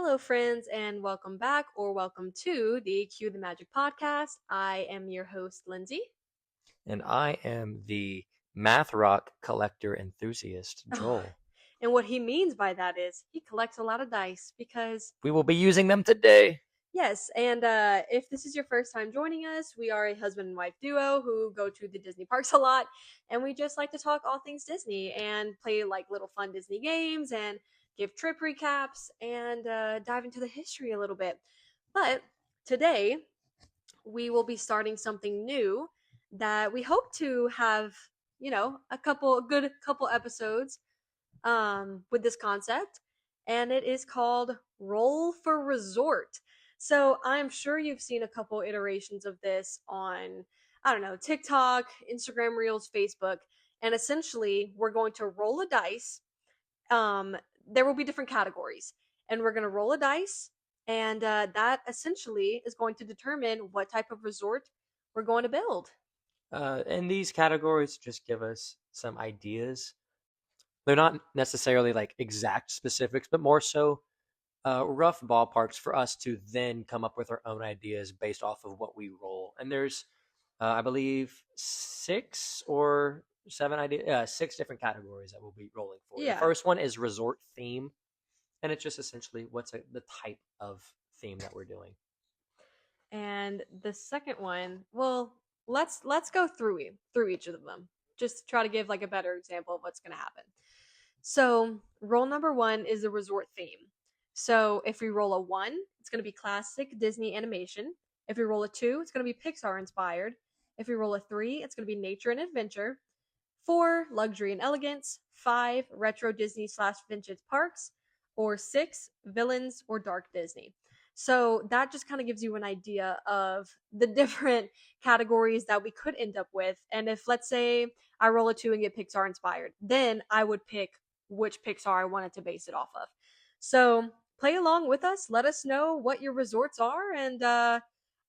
Hello, friends, and welcome back or welcome to the Cue the Magic podcast. I am your host, Lindsay. And I am the math rock collector enthusiast, Oh, Joel. and what he means by that is he collects a lot of dice because, We will be using them today. yes, and if this is your first time joining us, we are a husband and wife duo who go to the Disney parks a lot, and we just like to talk all things Disney and play like little fun Disney games and give trip recaps and dive into the history a little bit. But today, we will be starting something new that we hope to have, a good couple episodes with this concept, and it is called Roll for Resort. So I'm sure you've seen a couple iterations of this on, I don't know, TikTok, Instagram Reels, Facebook, and essentially we're going to roll a dice. um there will be different categories, and we're going to roll a dice, and that essentially is going to determine what type of resort we're going to build. And these categories just give us some ideas. They're not necessarily like exact specifics, but more so rough ballparks for us to then come up with our own ideas based off of what we roll. And there's, I believe, 6 different categories that we'll be rolling for. The Yeah. first one is resort theme, and it's just essentially the type of theme that we're doing. And the second one, well, let's go through each of them, just to try to give like a better example of what's going to happen. So roll number one is the resort theme. So if we roll a one, it's going to be classic Disney animation. If we roll a two, it's going to be Pixar inspired. If we roll a three, it's going to be nature and adventure. Four, luxury and elegance. Five, retro Disney slash vintage parks. Or six, villains or dark Disney. So that just kind of gives you an idea of the different categories that we could end up with. And if, let's say, I roll a two and get Pixar inspired, then I would pick which Pixar I wanted to base it off of. So play along with us. Let us know what your resorts are, and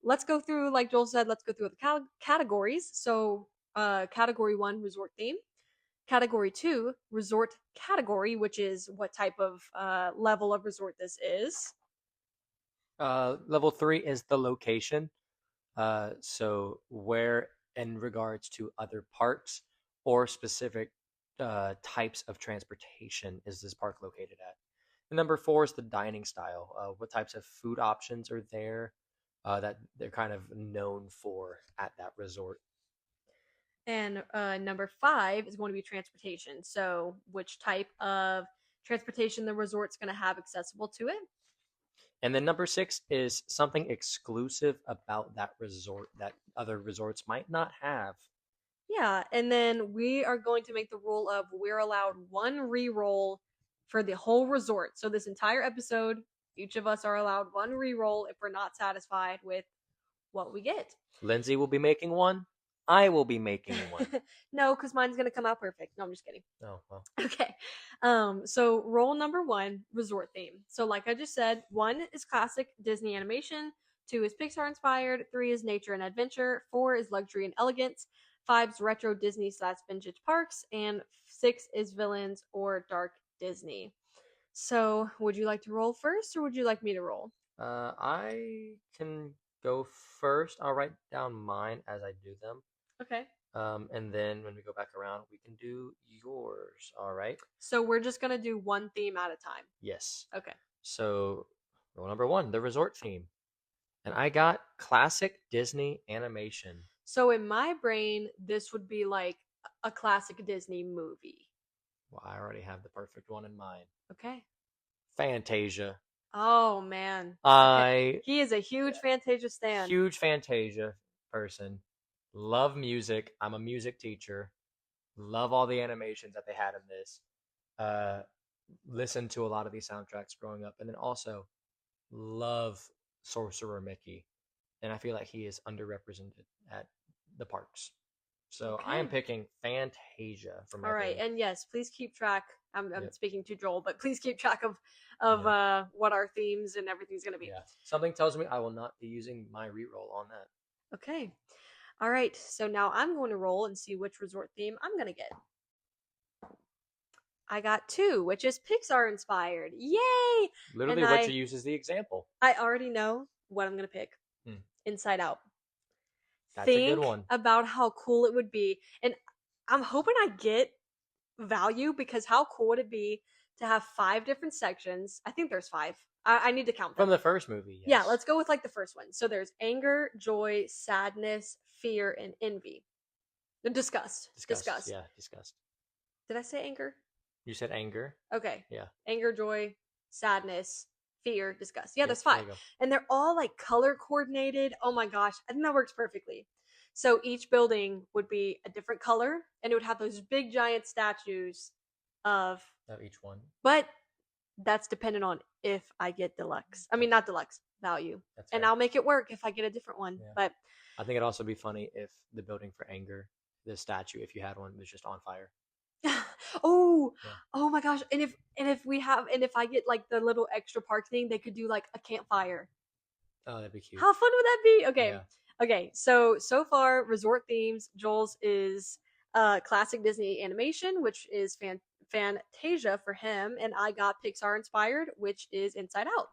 let's go through, like Joel said, let's go through the categories. So category one, resort theme. Category two, resort category, which is what type of level of resort this is. Level 3 is the location. So where in regards to other parks or specific types of transportation is this park located at? And number 4 is the dining style. What types of food options are there that they're kind of known for at that resort? And number five is going to be transportation. So, which type of transportation the resort's going to have accessible to it. And then number 6 is something exclusive about that resort that other resorts might not have. Yeah, and then we are going to make the rule of we're allowed one re-roll for the whole resort. So this entire episode, each of us are allowed one re-roll if we're not satisfied with what we get. Lindsay will be making one. I will be making one. No, because mine's gonna come out perfect. No, I'm just kidding. Oh, well. Okay. So roll number one, resort theme. So like I just said, one is classic Disney animation, two is Pixar inspired, three is nature and adventure, four is luxury and elegance, five is retro Disney slash vintage parks, and six is villains or dark Disney. So would you like to roll first, or would you like me to roll? I can go first. I'll write down mine as I do them. Okay. And then when we go back around, we can do yours. All right. So we're just gonna do one theme at a time. Yes. Okay. So, rule number 1, the resort theme. And I got classic Disney animation. So in my brain, this would be like a classic Disney movie. Well, I already have the perfect one in mind. Okay. Fantasia. Oh man. I He is a huge Fantasia stan. huge Fantasia person. Love music. I'm a music teacher. Love all the animations that they had in this. Uh, listened to a lot of these soundtracks growing up, and then also love Sorcerer Mickey, and I feel like he is underrepresented at the parks. So I am Okay. picking Fantasia for my All right. theme. And yes, please keep track. I'm Yep. speaking to Joel, but please keep track of Yeah. what our themes and everything's gonna be. Yeah. Something tells me I will not be using my reroll on that. Okay. All right. So now I'm going to roll and see which resort theme I'm gonna get. I got two, which is Pixar inspired. Yay! Literally, And what you use as the example. I already know what I'm gonna pick. Hmm, Inside Out. that's a good Think one. about how cool it would be, and I'm hoping I get value because how cool would it be to have five different sections? I think there's five. I need to count From them. the first movie, Yeah, yes. let's go with like the first one. So there's anger, joy, sadness, fear, and envy. Disgust. Disgust. Disgust. Yeah, disgust. Did I say anger? You said anger. Okay. Yeah. Anger, joy, sadness, fear, disgust. Yeah, Yep. that's There five. you go. And they're all like color coordinated. Oh my gosh. I think that works perfectly. So each building would be a different color and it would have those big giant statues of, Of each one. but that's dependent on if I get deluxe. I mean, not deluxe, value. That's And fair. I'll make it work if I get a different one. Yeah. But I think it'd also be funny if the building for anger, the statue, if you had one, was just on fire. oh, Yeah. oh my gosh. And if I get like the little extra park thing, they could do like a campfire. Oh, that'd be cute. How fun would that be? Okay. Yeah. Okay. So far resort themes, Joel's is classic Disney animation, which is Fantasia for him, and I got Pixar inspired, which is Inside Out.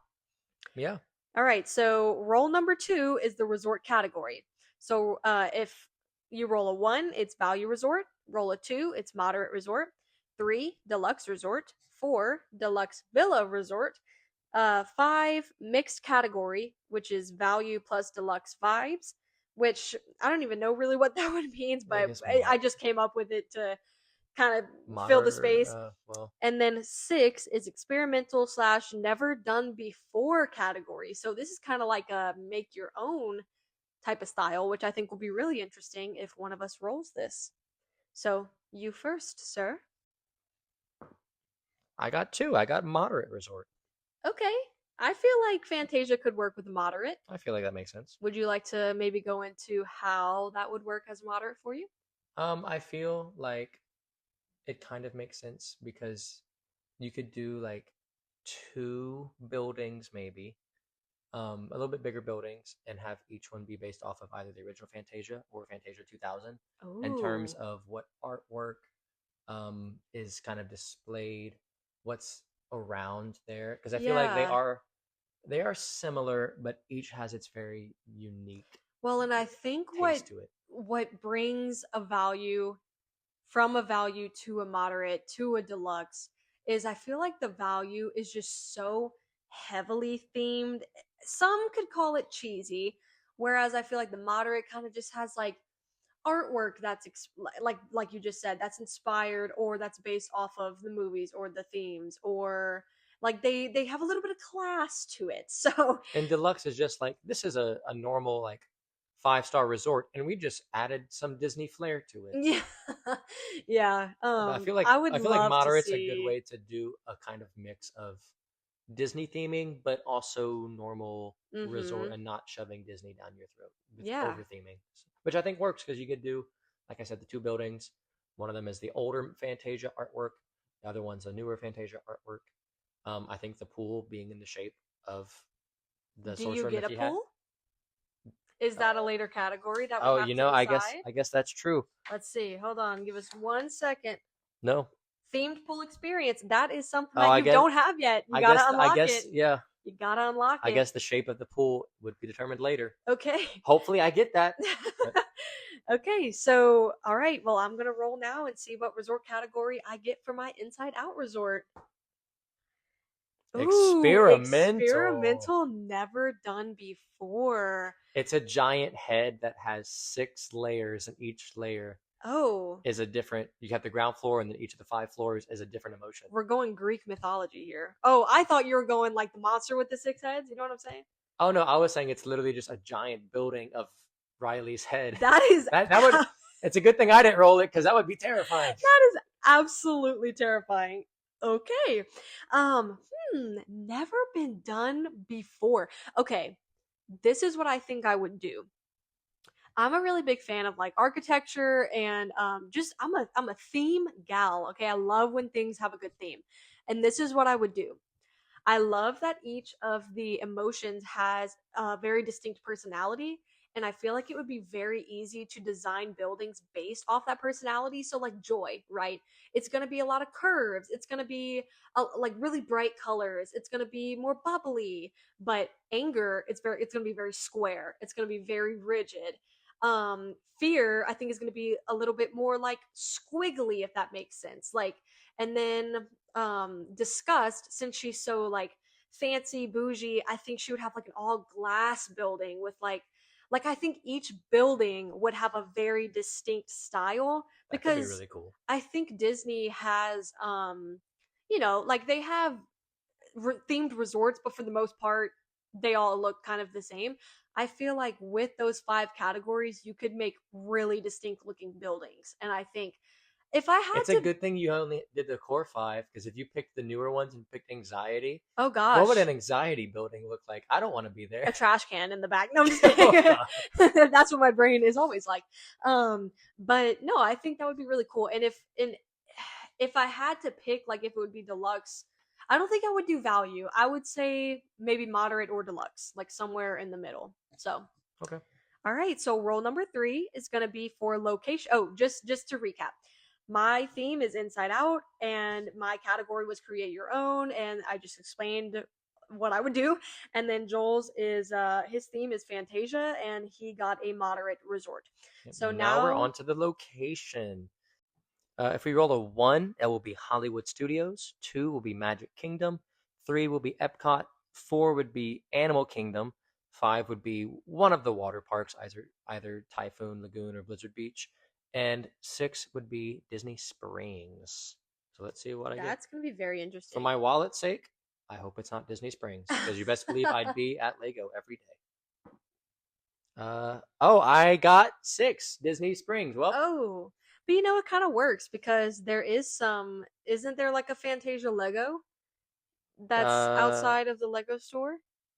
Yeah. All right, so roll number 2 is the resort category. So if you roll a 1, it's value resort. Roll a 2, it's moderate resort. 3, deluxe resort. 4, deluxe villa resort. 5, mixed category, which is value plus deluxe vibes, which I don't even know really what that one means, but I just came up with it to kind of fill the space. Well, And then 6 is experimental / never done before category. So this is kind of like a make your own type of style, which I think will be really interesting if one of us rolls this. So you first, sir. I got 2. I got moderate resort. Okay. I feel like Fantasia could work with moderate. I feel like that makes sense. Would you like to maybe go into how that would work as moderate for you? I feel like it kind of makes sense because you could do like 2 buildings maybe, a little bit bigger buildings, and have each one be based off of either the original Fantasia or Fantasia 2000 in terms Ooh. of what artwork is kind of displayed, what's around there, because I feel like Yeah. they are similar, but each has its very unique Well, and I think taste to it. what brings a value from a value to a moderate to a deluxe is I feel like the value is just so heavily themed. Some could call it cheesy, whereas I feel like the moderate kind of just has like artwork that's like you just said, that's inspired or that's based off of the movies or the themes, or like they have a little bit of class to it. So And deluxe is just like, this is a normal like 5-star resort, and we just added some Disney flair to it. yeah, yeah. But I would I feel like love to moderate's a good see. way to do a kind of mix of Disney theming, but also normal resort, Mm-hmm. and not shoving Disney down your throat with Yeah. over theming, which I think works because you could do, like I said, the 2 buildings. One of them is the older Fantasia artwork. The other one's a newer Fantasia artwork. I think the pool being in the shape of the Do you sorcerer get myth a you had. pool? Is that a later category that we Oh, have you to know, decide? I guess that's true. Let's see. Hold on. Give us 1 second. No. Themed pool experience. That is something Oh, that you don't have yet. You gotta unlock it. yeah. You gotta unlock I it. guess the shape of the pool would be determined later. Okay. Hopefully, I get that. But Okay, so all right. Well, I'm gonna roll now and see what resort category I get for my Inside Out resort. Ooh, experimental. experimental, never done before. It's a giant head that has 6 layers, and each layer Oh, is a different. You have the ground floor, and then each of the 5 floors is a different emotion. we're going Greek mythology here. Oh, I thought you were going like the monster with the 6 heads. You know what I'm saying? Oh no, I was saying it's literally just a giant building of Riley's head. That is That would. It's a good thing I didn't roll it, because that would be terrifying. that is absolutely terrifying. Okay. Never been done before. Okay. This is what I think I would do. I'm a really big fan of like architecture and just I'm a theme gal. Okay, I love when things have a good theme. And this is what I would do. I love that each of the emotions has a very distinct personality, and I feel like it would be very easy to design buildings based off that personality. So like joy, right? It's going to be a lot of curves. It's going to be like really bright colors. It's going to be more bubbly. But anger, it's going to be very square. It's going to be very rigid. Fear, I think, is going to be a little bit more like squiggly, if that makes sense. Like, and then disgust, since she's so like fancy bougie, I think she would have like an all glass building with like I think each building would have a very distinct style, That could be because really cool. I think Disney has like they have themed resorts, but for the most part they all look kind of the same. I feel like with those five categories you could make really distinct looking buildings, and I think if I had It's a to, good thing you only did the core five, because if you picked the newer ones and picked anxiety, oh what would an gosh, anxiety building look like? I don't want to be a there. trash can in the back. No, I'm just Oh kidding. god. That's what my brain is always like. But no, I think that would be really cool. And if I had to pick, like if it would be deluxe, I don't think I would do value. I would say maybe moderate or deluxe, like somewhere in the middle. So, Okay. all right. So roll number 3 is going to be for location. Oh, just to recap, my theme is Inside Out, and my category was Create Your Own, and I just explained what I would do. And then Joel's is his theme is Fantasia, and he got a moderate resort. Yep. So Now we're now, on to the location. If we roll a 1, it will be Hollywood Studios. 2 will be Magic Kingdom. 3 will be Epcot. 4 would be Animal Kingdom. 5 would be one of the water parks, either Typhoon Lagoon or Blizzard Beach. And 6 would be Disney Springs. So let's see what I get. that's going to be very For interesting. my wallet's sake, I hope it's not Disney Springs, because you best believe I'd be at Lego every day. Oh, I got 6 Disney Springs. Well, Oh, but you know it kind of works because there is some. Isn't there like a Fantasia Lego that's uh, outside of the Lego store?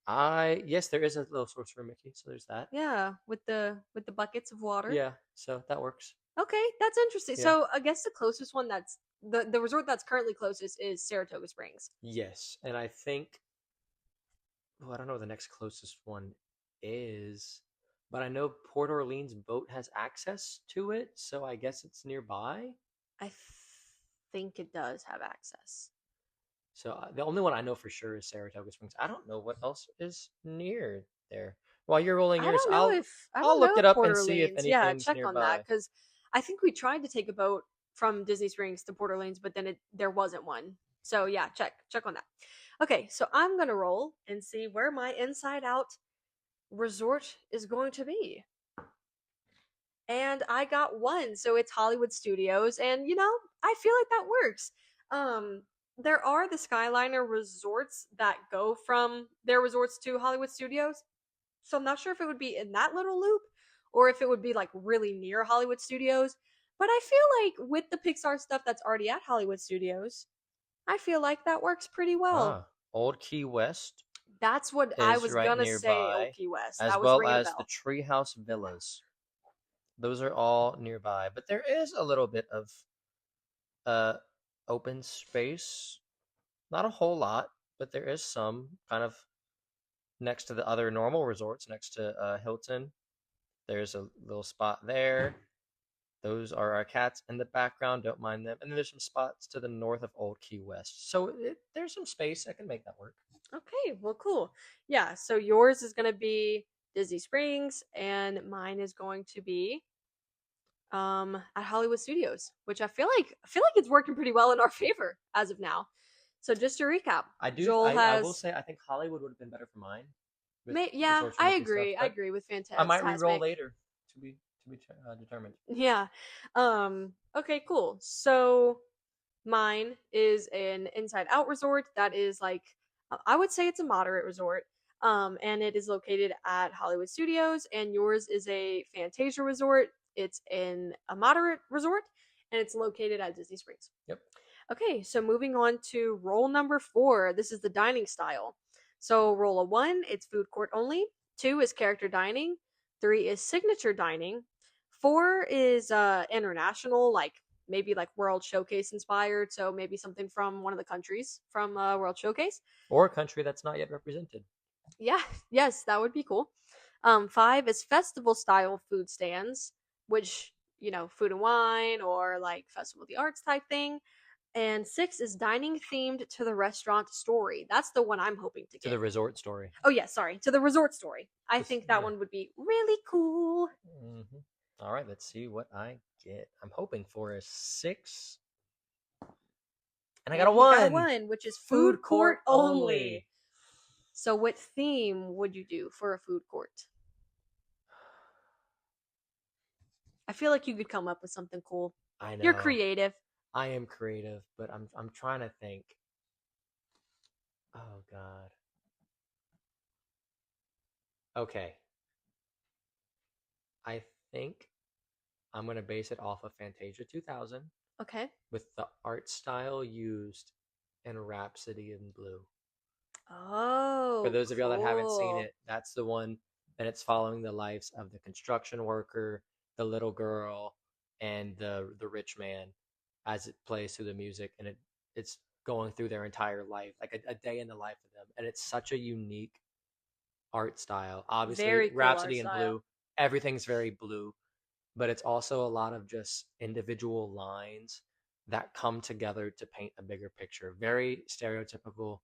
yes, there is a little Sorcerer Mickey, so there's that. Yeah, with the buckets of water. Yeah, so that works. Okay, that's interesting. Yeah. So I guess the closest one that's the resort that's currently closest is Saratoga Springs. Yes, and I think, oh, I don't know what the next closest one is, but I know Port Orleans boat has access to it, so I guess it's nearby. I think it does have access. So the only one I know for sure is Saratoga Springs. I don't know what else is near there. While you're rolling yours, I I'll don't look know it if up Port and see if Orleans. Yeah, anything's check on that nearby. because I think we tried to take a boat from Disney Springs to Port Orleans, but then there wasn't one. So yeah, check on that. Okay, so I'm gonna roll and see where my Inside Out resort is going to be. And I got one, so it's Hollywood Studios, and I feel like that works. Um, there are the Skyliner resorts that go from their resorts to Hollywood Studios, so I'm not sure if it would be in that little loop or if it would be like really near Hollywood Studios. But I feel like with the Pixar stuff that's already at Hollywood Studios, I feel like that works pretty well. Ah, Old Key West That's what I is was right gonna say, Old nearby, Key West. as That was well ringing a as the bell. Treehouse Villas. Those are all nearby, but there is a little bit of uh open space. Not a whole lot, but there is some kind of next to the other normal resorts, next to Hilton. There's a little spot there. Those are our cats in the background. Don't mind them. And then there's some spots to the north of Old Key West. So there's some space. I can make that work. Okay, well, cool. Yeah, so yours is gonna be Disney Springs, and mine is going to be at Hollywood Studios, which I feel like it's working pretty well in our favor as of now. So just to recap, I do. Joel I will has say I think Hollywood would have been better for mine with the yeah, Sorcerer I Mickey stuff, agree. I but agree with I might re-roll Fantastic. later to be determined. Yeah. Okay, cool. So mine is an Inside Out resort that is like I would say it's a moderate resort. And it is located at Hollywood Studios, and yours is a Fantasia resort. It's in a moderate resort, and it's located at Disney Springs. Yep. Okay, so moving on to roll number 4. This is the dining style. So roll a 1, it's food court only. 2 is character dining. 3 is signature dining. 4 is international, like maybe like World Showcase inspired. So maybe something from one of the countries from World Showcase. Or a country that's not yet represented. Yeah, yes, that would be cool. Five is festival style food stands, which, food and wine or like festival of the arts type thing. And six is dining themed to the restaurant story. That's the one I'm hoping to To get. the resort story. Oh yeah, sorry, to the resort story. I Just think that yeah. one would be really cool. All right, let's see what I get. I'm hoping for a 6, and I got a And he got a 1. one, which is Food food court court only. only. So what theme would you do for a food court? I feel like you could come up with something cool. I You're know. creative. I am creative, but I'm trying to think. Oh God. Okay. I think I'm gonna base it off of Fantasia 2000 Okay. with the art style used in Rhapsody in Blue. For Oh, those of y'all that haven't seen cool. it, that's the one that it's following the lives of the construction worker, the little girl, and the rich man as it plays through the music, and it's going through their entire life, like a day in the life of them, and it's such a unique art style. Obviously, Very cool art Rhapsody in style. Blue, everything's very blue, but it's also a lot of just individual lines that come together to paint a bigger picture. Very stereotypical,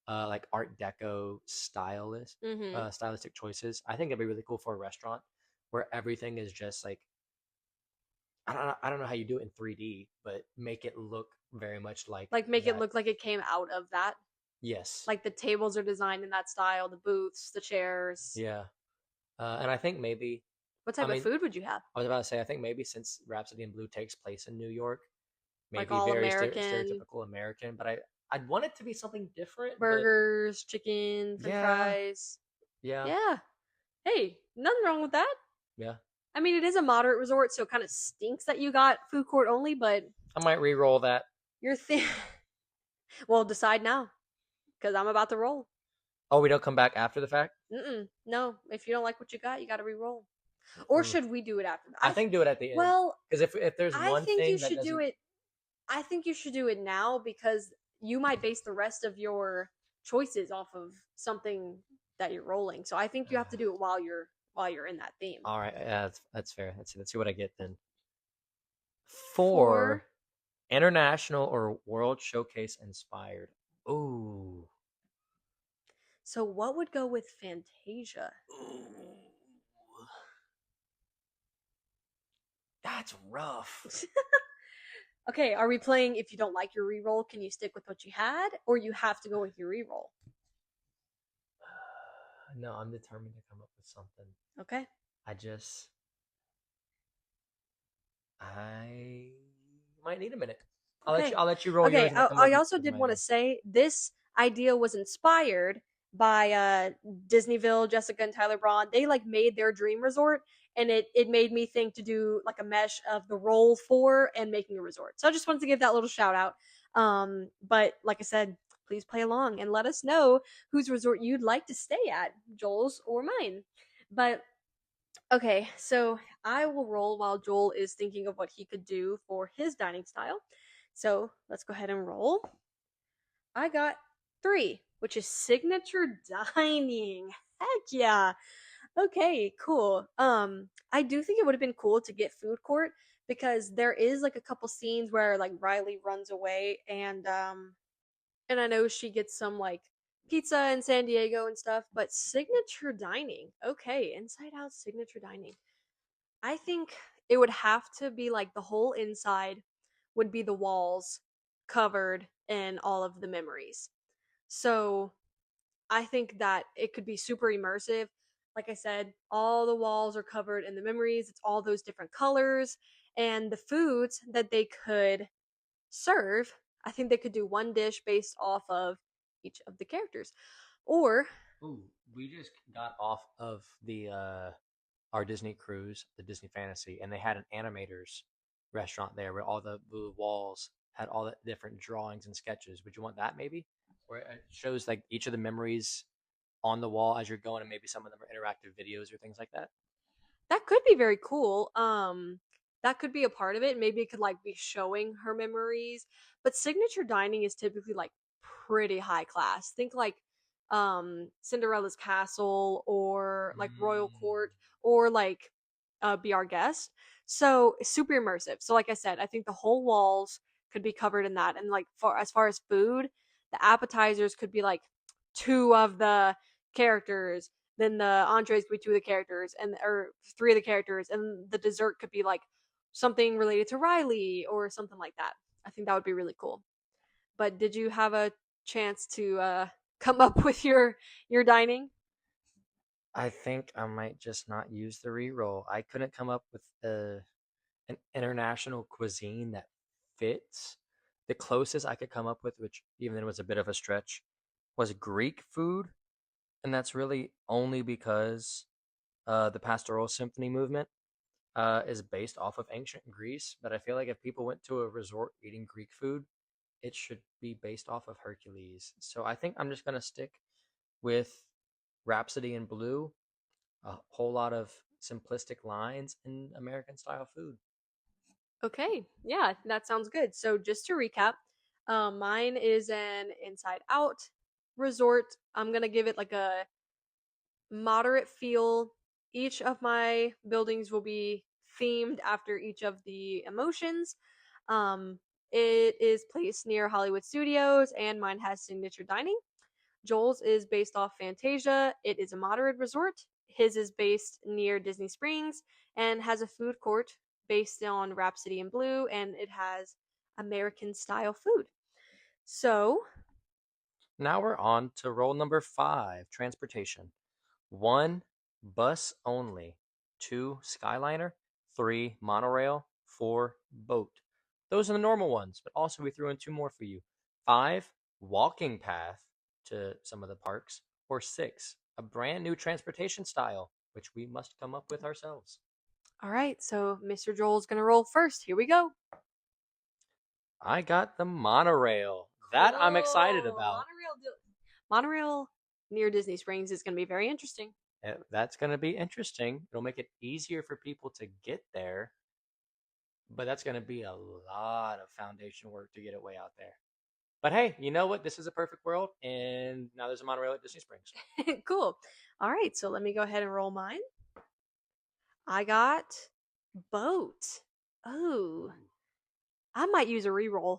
like Art Deco Mm-hmm. stylistic choices. I think it'd be really cool for a restaurant where everything is just like I don't know how you do it in 3D, but make it look very much like Like make it that. look like it came out of that. Yes, Like the tables are designed in that style, the booths, the chairs. yeah, and I think maybe What I type of mean food would you have? I was about to say I think maybe since Rhapsody in Blue takes place in New York, Like maybe all very American stereotypical American, but I'd want it to be something different. But burgers, chicken, french yeah, fries. yeah, Yeah. Hey, nothing wrong with that. yeah. I mean, it is a moderate resort, so it kind of stinks that you got food court only, but I might re-roll that. you're well, decide now, because I'm about to roll. Oh, we don't come back after the fact. Mm-mm. No, if you don't like what you got, you got to re-roll. Or Mm. should we do it after? I think do it at the end Well, because if there's I one think you thing that should do doesn't, it. I think you should do it now because you might base the rest of your choices off of something that you're rolling. So I think you have to do it while you're in that theme. all right, yeah, that's fair. Let's see what I get then. For For international or world showcase inspired. Ooh, so what would go with Fantasia? ooh, that's rough. Okay, are we playing if you don't like your reroll, can you stick with what you had, or you have to go with your reroll? No, I'm determined to come up with something. Okay. I just, I might need a minute. Okay. I'll let you roll yours, Okay. and I'll I, come up I also with did mine want to then. say this idea was inspired by Disneyville, Jessica and Tyler Braun. They like made their dream resort, and it made me think to do like a mesh of the roll for and making a resort. So I just wanted to give that little shout out. But like I said, please play along and let us know whose resort you'd like to stay at, Joel's or mine. But okay, so I will roll while Joel is thinking of what he could do for his dining style. So let's go ahead and roll. I got three, which is signature dining. Heck yeah. Okay, cool. I do think it would have been cool to get food court because there is like a couple scenes where like Riley runs away and I know she gets some like pizza in San Diego and stuff, but signature dining. Okay, inside out signature dining. I think it would have to be like the whole inside would be the walls covered in all of the memories. So I think that it could be super immersive. Like I said, all the walls are covered in the memories. It's all those different colors and the foods that they could serve. I think they could do one dish based off of each of the characters. Or, Ooh, we just got off of the our Disney cruise, the Disney Fantasy, and they had an animator's restaurant there where all the walls had all the different drawings and sketches. Would you want that maybe? Where it shows like each of the memories on the wall as you're going, and maybe some of them are interactive videos or things like that. that could be very cool. That could be a part of it. Maybe it could like be showing her memories. But signature dining is typically like pretty high class. Think like Cinderella's castle or like royal Mm. court or like be our guest. So super immersive. So like I said, I think the whole walls could be covered in that. And like far as food, the appetizers could be like two of the characters, then the entrees could be two of the characters, and or three of the characters, and the dessert could be like something related to Riley or something like that. I think that would be really cool. But did you have a chance to come up with your dining? I think I might just not use the reroll. I couldn't come up with an international cuisine that fits. The closest I could come up with, which even then was a bit of a stretch, was Greek food, and that's really only because the Pastoral Symphony movement is based off of ancient Greece. But I feel like if people went to a resort eating Greek food, it should be based off of Hercules. So I think I'm just gonna stick with Rhapsody in Blue, a whole lot of simplistic lines and American style food. Okay, yeah, that sounds good. So just to recap, mine is an Inside Out resort. I'm gonna give it like a moderate feel. Each of my buildings will be themed after each of the emotions. Um, it is placed near Hollywood Studios, and mine has signature dining. Joel's is based off Fantasia. It is a moderate resort. His is based near Disney Springs and has a food court based on Rhapsody in Blue, and it has American style food. So, Now we're on to roll number 5, transportation. 1, bus only. 2, Skyliner. 3, monorail. 4, boat. Those are the normal ones, but also we threw in 2 more for you. 5, walking path to some of the parks. Or 6, a brand new transportation style, which we must come up with ourselves. all right, so Mr. Joel's gonna roll first. Here we go. I got the monorail. That I'm excited Cool. about. Monorail near Disney Springs is gonna be very interesting. That's going to be interesting. It'll make it easier for people to get there, but that's going to be a lot of foundation work to get it way out there. But hey, you know what? This is a perfect world, and now there's a monorail at Disney Springs. Cool. All right, so let me go ahead and roll mine. I got boat. Oh, I might use a reroll.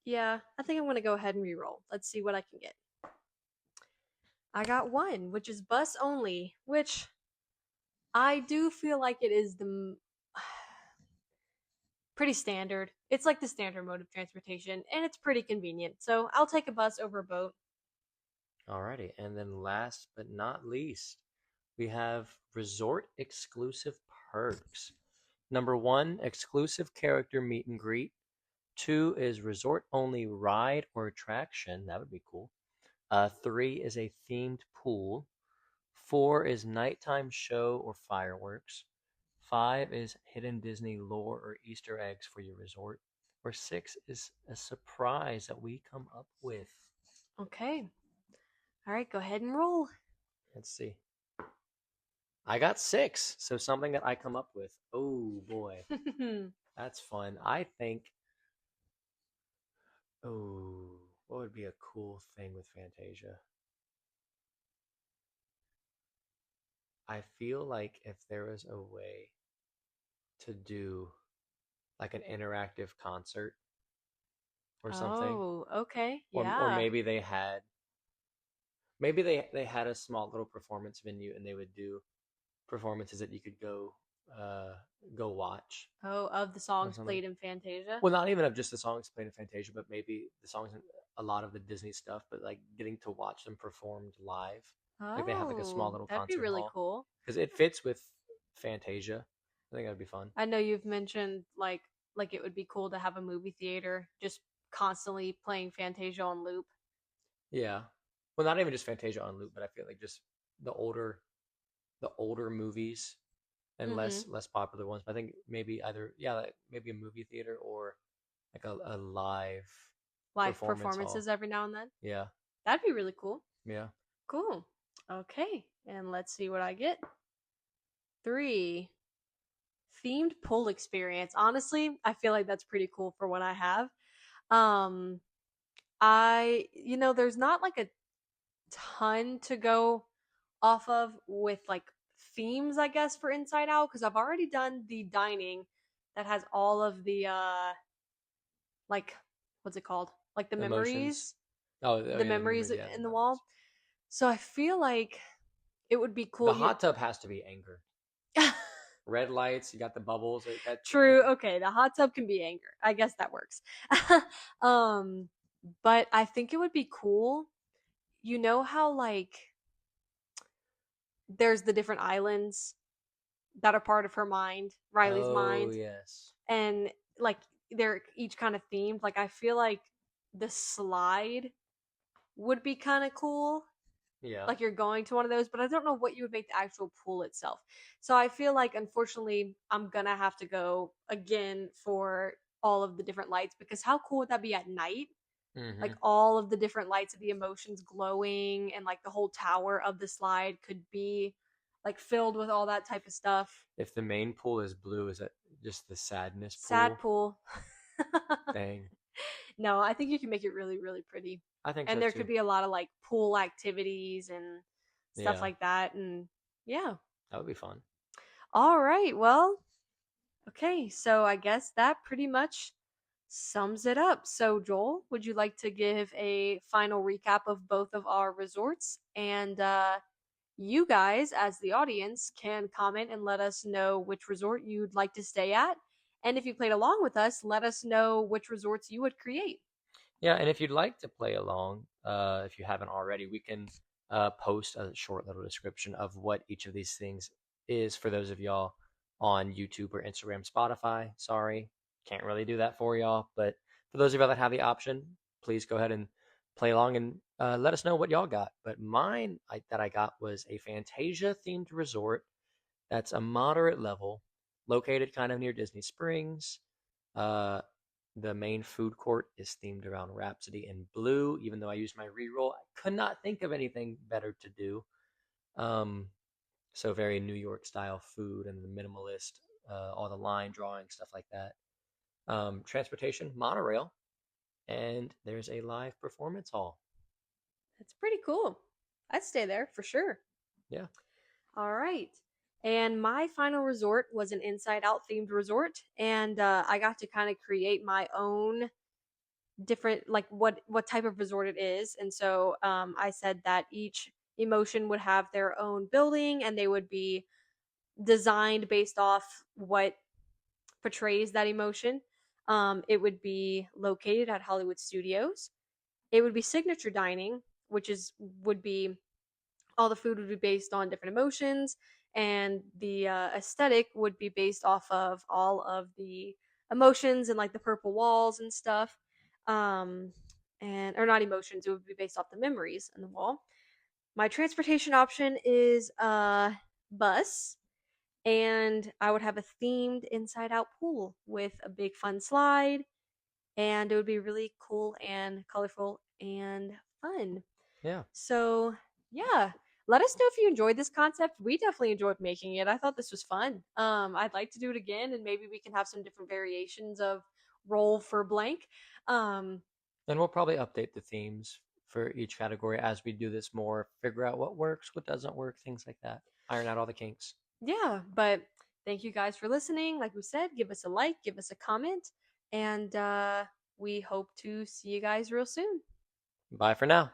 Yeah, I think I'm gonna go ahead and reroll. Let's see what I can get. I got one, which is bus only, which I do feel like it is the pretty standard. It's like the standard mode of transportation, and it's pretty convenient. So I'll take a bus over a boat. Alrighty, and then last but not least, we have resort exclusive perks. Number 1, exclusive character meet and greet. 2 is resort only ride or attraction. That would be cool. 3 is a themed pool. 4 is nighttime show or fireworks. 5 is hidden Disney lore or Easter eggs for your resort. Or 6 is a surprise that we come up with. Okay. All right, go ahead and roll. Let's see. I got 6, so something that I come up with. Oh boy, that's fun. I think, oh, what would be a cool thing with Fantasia? I feel like if there was a way to do like an interactive concert or something, Oh, okay. or Yeah. maybe they had a small little performance venue and they would do performances that you could uh go watch Oh, of the or songs something. played in Fantasia. Well, not even of just the songs played in Fantasia, but maybe the songs in a lot of the Disney stuff, but like getting to watch them performed live. Like they have like a small Oh, little that'd be concert really hall cool. because it fits with Fantasia. I think that'd be fun. I know you've mentioned like it would be cool to have a movie theater just constantly playing Fantasia on loop. Yeah. Well, not even just Fantasia on loop, but I feel like just the older the older movies and Mm-hmm. less popular ones. But I think maybe either yeah, like maybe a movie theater or like a live Live performance hall. performances every now and then. Yeah. That'd be really cool. Yeah. Cool. Okay, and let's see what I get. 3. Themed pool experience. Honestly, I feel like that's pretty cool for what I have. Um, there's not like a ton to go off of with like themes, I guess, for Inside Out because I've already done the dining that has all of the like what's it called? Like Emotions. Oh the yeah, the memories memories. Yeah, the in the memories. wall. So I feel like it would be The cool. hot tub has to be anger. Red lights. You got the bubbles. That. True. Okay, the hot tub can be anger. I guess that works. um, but I think it would be cool. You know how like there's the different islands that are part of her mind, Riley's Oh mind, yes. and like they're each kind of themed. Like I feel like the slide would be kind of cool. Yeah. Like you're going to one of those, but I don't know what you would make the actual pool itself. So I feel like unfortunately I'm gonna have to go again for all of the different lights because how cool would that be at night? Like Mm-hmm. all of the different lights of the emotions glowing and like the whole tower of the slide could be like filled with all that type of stuff. If the main pool is blue, is that just the sadness Sad pool? pool. Dang. No, I think you can make it really, really pretty. I think And so there could too. be a lot of like pool activities and stuff Yeah, like that. And yeah. that would be fun. All right. Well, okay. So I guess that pretty much sums it up. So, Joel, would you like to give a final recap of both of our resorts? And you guys, as the audience, can comment and let us know which resort you'd like to stay at. And if you played along with us, let us know which resorts you would create. Yeah, and if you'd like to play along, if you haven't already, we can post a short little description of what each of these things is for those of y'all on YouTube or Instagram, Spotify. Sorry, can't really do that for y'all, but for those of y'all that have the option, please go ahead and play along and let us know what y'all got. But mine that I got was a Fantasia themed resort that's a moderate level, located kind of near Disney Springs. Uh, the main food court is themed around Rhapsody in blue. Even though I used my reroll, I could not think of anything better to do. Um, so very New York style food and the minimalist, all the line drawing stuff like that. Transportation, monorail, and there's a live performance hall. That's pretty cool. I'd stay there for sure. Yeah. All right. And my final resort was an Inside Out themed resort, and I got to kind of create my own different like what type of resort it is. And so I said that each emotion would have their own building, and they would be designed based off what portrays that emotion. It would be located at Hollywood Studios. It would be signature dining, which is would be all the food would be based on different emotions, and the aesthetic would be based off of all of the emotions and like the purple walls and stuff. Um, and or not emotions, it would be based off the memories on the wall. My transportation option is a bus, and I would have a themed inside out pool with a big fun slide, and it would be really cool and colorful and fun. Yeah. So, yeah, let us know if you enjoyed this concept. We definitely enjoyed making it. I thought this was fun. I'd like to do it again, and maybe we can have some different variations of roll for blank. Um, And we'll probably update the themes for each category as we do this more, figure out what works, what doesn't work, things like that. Iron out all the kinks. yeah, but thank you guys for listening. Like we said, give us a like, give us a comment, and we hope to see you guys real soon. Bye for now.